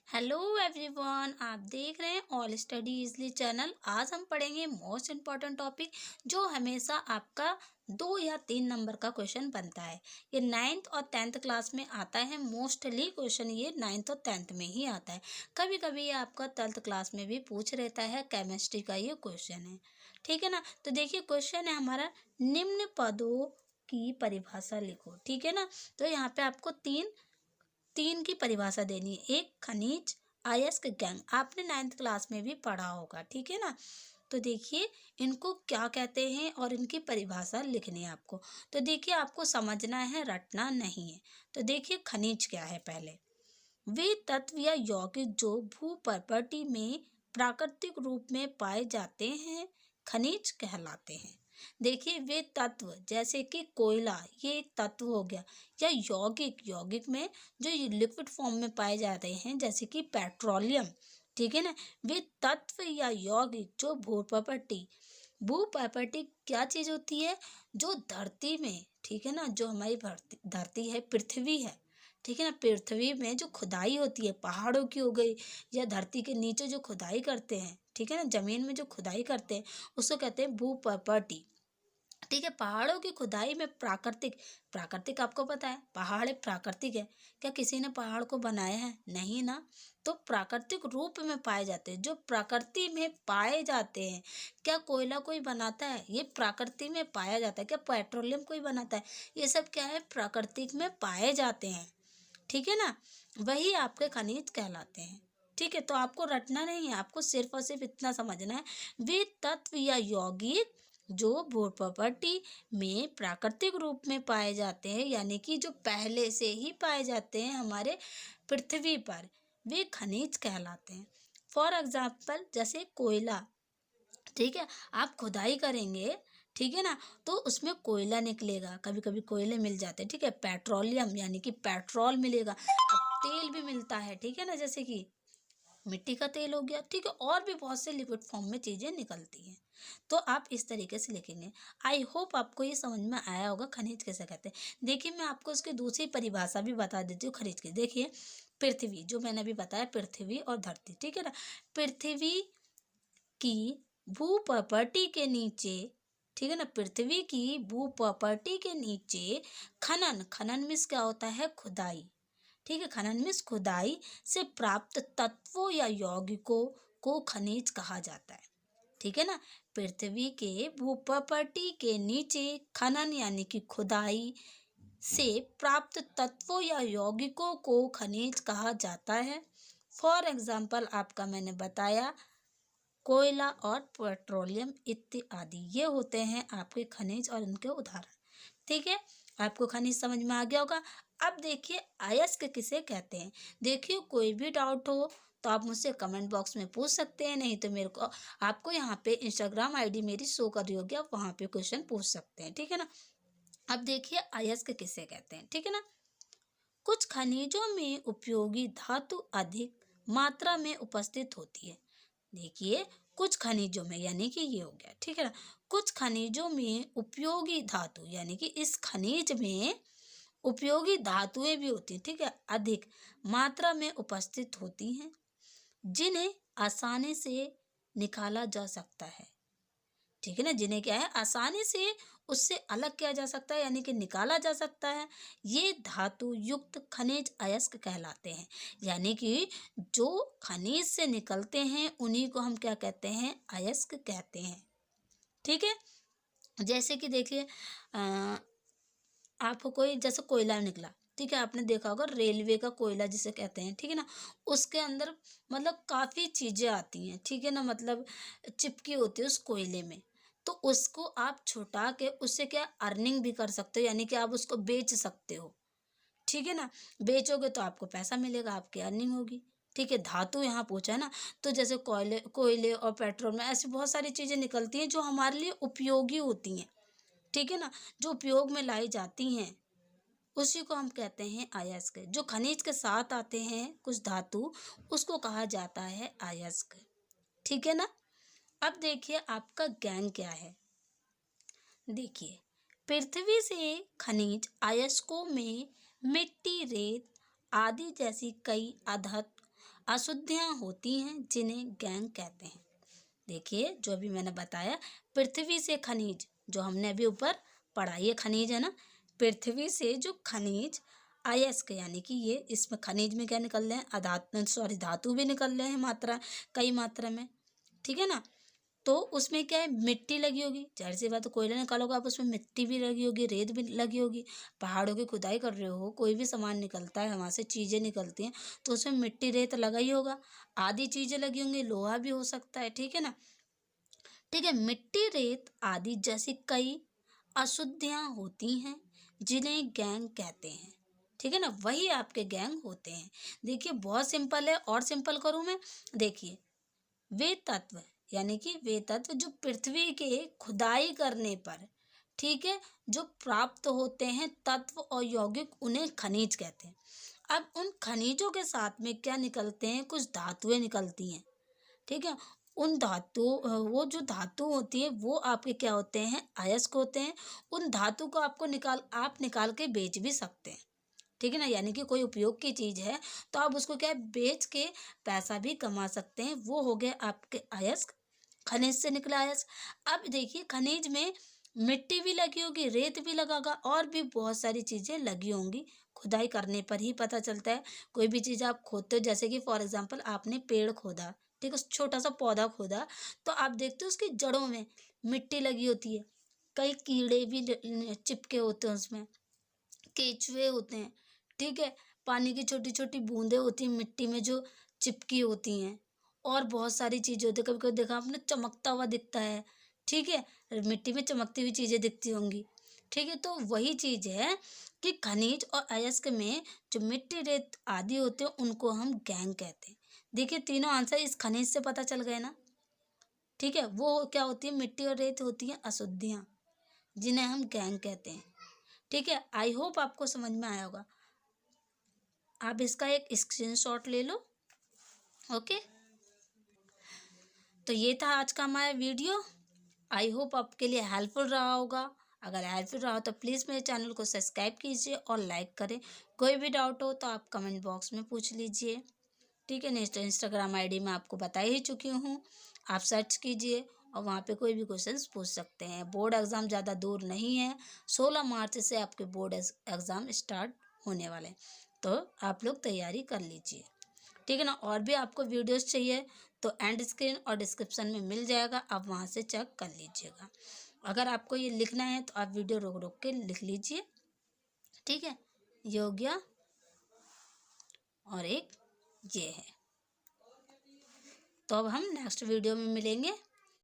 Hello everyone, आप देख रहे हैं ऑल स्टडी इजली चैनल। आज हम पढ़ेंगे मोस्ट इम्पॉर्टेंट टॉपिक जो हमेशा आपका 2 या 3 नंबर का क्वेश्चन बनता है। ये 9th और 10th क्लास में आता है। मोस्टली क्वेश्चन ये 9th और 10th में ही आता है। कभी कभी ये आपका 12th क्लास में भी पूछ रहता है। केमिस्ट्री का ये क्वेश्चन है, ठीक है ना। तो देखिए क्वेश्चन है हमारा, निम्न पदों की परिभाषा लिखो, ठीक है ना। तो यहाँ पे आपको तीन तीन की परिभाषा देनी है। एक खनिज, अयस्क, गैंग। आपने 9th क्लास में भी पढ़ा होगा, ठीक है ना। तो देखिए इनको क्या कहते हैं और इनकी परिभाषा लिखनी है आपको। तो देखिए आपको समझना है, रटना नहीं है। तो देखिए खनिज क्या है। पहले वे तत्व या यौगिक जो भू प्रकृति में प्राकृतिक रूप में पाए जाते हैं खनिज कहलाते हैं। देखिए वे तत्व जैसे कि कोयला, ये एक तत्व हो गया। या यौगिक, यौगिक में जो लिक्विड फॉर्म में पाए जाते हैं जैसे कि पेट्रोलियम, ठीक है ना। वे तत्व या यौगिक जो भू प्रॉपर्टी क्या चीज होती है, जो धरती में, ठीक है ना, जो हमारी धरती है, पृथ्वी है, ठीक है ना। पृथ्वी में जो खुदाई होती है, पहाड़ों की हो गई या धरती के नीचे जो खुदाई करते हैं, ठीक है ना, जमीन में जो खुदाई करते हैं उसको कहते हैं भू प्रॉपर्टी, ठीक है। पहाड़ों की खुदाई में प्राकृतिक, प्राकृतिक आपको पता है पहाड़ एक प्राकृतिक है। क्या किसी ने पहाड़ को बनाया है? नहीं ना। तो प्राकृतिक रूप में पाए जाते हैं, जो प्रकृति में पाए जाते हैं। क्या कोयला कोई बनाता है? ये प्रकृति में पाया जाता है। क्या पेट्रोलियम कोई बनाता है? ये सब क्या है, प्राकृतिक में पाए जाते हैं, ठीक है ना। वही आपके खनिज कहलाते हैं, ठीक है। तो आपको रटना नहीं है, आपको सिर्फ और सिर्फ इतना समझना है, वे तत्व या यौगिक जो भू प्रकृति में प्राकृतिक रूप में पाए जाते हैं, यानी कि जो पहले से ही पाए जाते हैं हमारे पृथ्वी पर, वे खनिज कहलाते हैं। फॉर एग्जाम्पल जैसे कोयला, ठीक है। आप खुदाई करेंगे, ठीक है ना, तो उसमें कोयला निकलेगा। कभी कभी कोयले मिल जाते हैं, ठीक है। पेट्रोलियम यानी कि पेट्रोल मिलेगा। अब तेल भी मिलता है, ठीक है ना, जैसे कि मिट्टी का तेल हो गया, ठीक है। और भी बहुत से लिक्विड फॉर्म में चीज़ें निकलती हैं। तो आप इस तरीके से लिखेंगे। आई होप आपको ये समझ में आया होगा खनिज कैसे कहते हैं। देखिए मैं आपको इसकी दूसरी परिभाषा भी बता देती हूँ खनिज की। देखिए पृथ्वी, जो मैंने अभी बताया, पृथ्वी और धरती, ठीक है ना। पृथ्वी की भू प्रॉपर्टी के नीचे, ठीक है ना, पृथ्वी की भू प्रॉपर्टी के नीचे खनन, खनन मीन्स क्या होता है, खुदाई, ठीक है। खनन मीन्स खुदाई से प्राप्त तत्वों या यौगिकों को खनिज कहा जाता है, ठीक है ना। पृथ्वी के भू प्रॉपर्टी के नीचे खनन यानी कि खुदाई से प्राप्त तत्वों या यौगिकों को खनिज कहा जाता है। फॉर एग्जाम्पल आपका मैंने बताया कोयला और पेट्रोलियम इत्यादि, ये होते हैं आपके खनिज और इनके उदाहरण, ठीक है। आपको खनिज समझ में आ गया होगा। अब देखिए अयस्क किसे कहते हैं। देखिए कोई भी डाउट हो तो आप मुझसे कमेंट बॉक्स में पूछ सकते हैं, नहीं तो मेरे को, आपको यहाँ पे इंस्टाग्राम आईडी मेरी शो कर रही होगी, आप वहाँ पे क्वेश्चन पूछ सकते हैं, ठीक है ना। अब देखिए अयस्क किसे कहते हैं, ठीक है ना। कुछ खनिजों में उपयोगी धातु अधिक मात्रा में उपस्थित होती है। देखिए कुछ खनिजों में, यानी कि ये हो गया, ठीक है ना। कुछ खनिजों में उपयोगी धातु, यानी कि इस खनिज में उपयोगी धातुएं भी होती हैं, ठीक है, अधिक मात्रा में उपस्थित होती हैं, जिन्हें आसानी से निकाला जा सकता है, ठीक है ना। जिन्हें क्या है, आसानी से उससे अलग किया जा सकता है, यानी कि निकाला जा सकता है। ये धातु युक्त खनिज अयस्क कहलाते हैं। यानी कि जो खनिज से निकलते हैं उन्हीं को हम क्या कहते हैं, अयस्क कहते हैं, ठीक है। जैसे कि देखिए आपको कोई जैसे कोयला निकला, ठीक है, आपने देखा होगा रेलवे का कोयला जिसे कहते हैं, ठीक है ना। उसके अंदर मतलब काफ़ी चीज़ें आती हैं, ठीक है ना, मतलब चिपकी होती है उस कोयले में। तो उसको आप छुटा के उससे क्या अर्निंग भी कर सकते हो, यानी कि आप उसको बेच सकते हो, ठीक है ना। बेचोगे तो आपको पैसा मिलेगा, आपकी अर्निंग होगी, ठीक है। धातु यहाँ पूछा है ना, तो जैसे कोयले कोयले और पेट्रोल में ऐसी बहुत सारी चीज़ें निकलती हैं जो हमारे लिए उपयोगी होती हैं, ठीक है ना, जो उपयोग में लाई जाती हैं, उसी को हम कहते हैं अयस्क। जो खनिज के साथ आते हैं कुछ धातु, उसको कहा जाता है अयस्क, ठीक है ना। अब देखिए आपका ज्ञान क्या है। देखिए पृथ्वी से खनिज अयस्कों में मिट्टी, रेत आदि जैसी कई अशुद्धियाँ होती हैं जिन्हें गैंग कहते हैं। देखिए जो अभी मैंने बताया, पृथ्वी से खनिज, जो हमने अभी ऊपर पढ़ा, ये खनिज है ना, पृथ्वी से जो खनिज अयस्क, यानी कि ये इसमें खनिज में क्या निकल रहे हैं, धातु भी निकल रहे हैं कई मात्रा में, ठीक है ना। तो उसमें क्या है, मिट्टी लगी होगी, जाहिर सी बात है, कोयला निकालोगे आप, उसमें मिट्टी भी लगी होगी, रेत भी लगी होगी। पहाड़ों की खुदाई कर रहे हो, कोई भी सामान निकलता है, वहाँ से चीज़ें निकलती हैं, तो उसमें मिट्टी रेत लगा ही होगा। आदि चीज़ें लगी होंगी, लोहा भी हो सकता है, ठीक है ना। ठीक है, मिट्टी रेत आदि जैसी कई अशुद्धियाँ होती हैं जिन्हें गैंग कहते हैं, ठीक है ना, वही आपके गैंग होते हैं। देखिए बहुत सिंपल है, और सिंपल करूँ मैं, देखिए वे तत्व, यानी कि वे तत्व जो पृथ्वी के खुदाई करने पर, ठीक है, जो प्राप्त होते हैं तत्व और यौगिक, उन्हें खनिज कहते हैं। अब उन खनिजों के साथ में क्या निकलते हैं, कुछ धातुएं निकलती हैं, ठीक है। उन वो जो धातु होती है वो आपके क्या होते हैं, अयस्क होते हैं। उन धातु को आप निकाल के बेच भी सकते हैं, ठीक है ना, यानी कि कोई उपयोग की चीज़ है तो आप उसको क्या है, बेच के पैसा भी कमा सकते हैं। वो हो गए आपके अयस्क, खनिज से निकला अयस्क। अब देखिए खनिज में मिट्टी भी लगी होगी, रेत भी लगा होगा, और भी बहुत सारी चीज़ें लगी होंगी। खुदाई करने पर ही पता चलता है। कोई भी चीज़ आप खोदते हो, जैसे कि फॉर एग्जांपल आपने पेड़ खोदा, ठीक है, छोटा सा पौधा खोदा, तो आप देखते हो उसकी जड़ों में मिट्टी लगी होती है, कई कीड़े भी चिपके होते हैं उसमें, केचुए होते हैं, ठीक है, पानी की छोटी छोटी बूंदें होती हैं मिट्टी में जो चिपकी होती हैं, और बहुत सारी चीज़ें होती हैं। कभी कभी देखा आपने, चमकता हुआ दिखता है, ठीक है, मिट्टी में चमकती हुई चीज़ें दिखती होंगी, ठीक है। तो वही चीज़ है कि खनिज और अयस्क में जो मिट्टी रेत आदि होते हैं उनको हम गैंग कहते हैं। देखिए तीनों आंसर इस खनिज से पता चल गए ना, ठीक है। वो क्या होती है, मिट्टी और रेत होती हैं अशुद्धियाँ, जिन्हें हम गैंग कहते हैं, ठीक है। आई होप आपको समझ में आया होगा। आप इसका एक स्क्रीनशॉट ले लो, ओके। तो ये था आज का हमारा वीडियो। आई होप आपके लिए हेल्पफुल रहा होगा। अगर हेल्पफुल रहा हो तो प्लीज़ मेरे चैनल को सब्सक्राइब कीजिए और लाइक करें। कोई भी डाउट हो तो आप कमेंट बॉक्स में पूछ लीजिए, ठीक है। नेक्स्ट इंस्टाग्राम आईडी मैं आपको बता ही चुकी हूँ, आप सर्च कीजिए और वहाँ पे कोई भी क्वेश्चंस पूछ सकते हैं। बोर्ड एग्ज़ाम ज़्यादा दूर नहीं है, 16 मार्च से आपके बोर्ड एग्ज़ाम स्टार्ट होने वाले हैं, तो आप लोग तैयारी कर लीजिए, ठीक है ना। और भी आपको वीडियोस चाहिए तो एंड स्क्रीन और डिस्क्रिप्शन में मिल जाएगा, आप वहाँ से चेक कर लीजिएगा। अगर आपको ये लिखना है तो आप वीडियो रोक रोक के लिख लीजिए, ठीक है। ये हो गया, और एक ये है। तो अब हम नेक्स्ट वीडियो में मिलेंगे।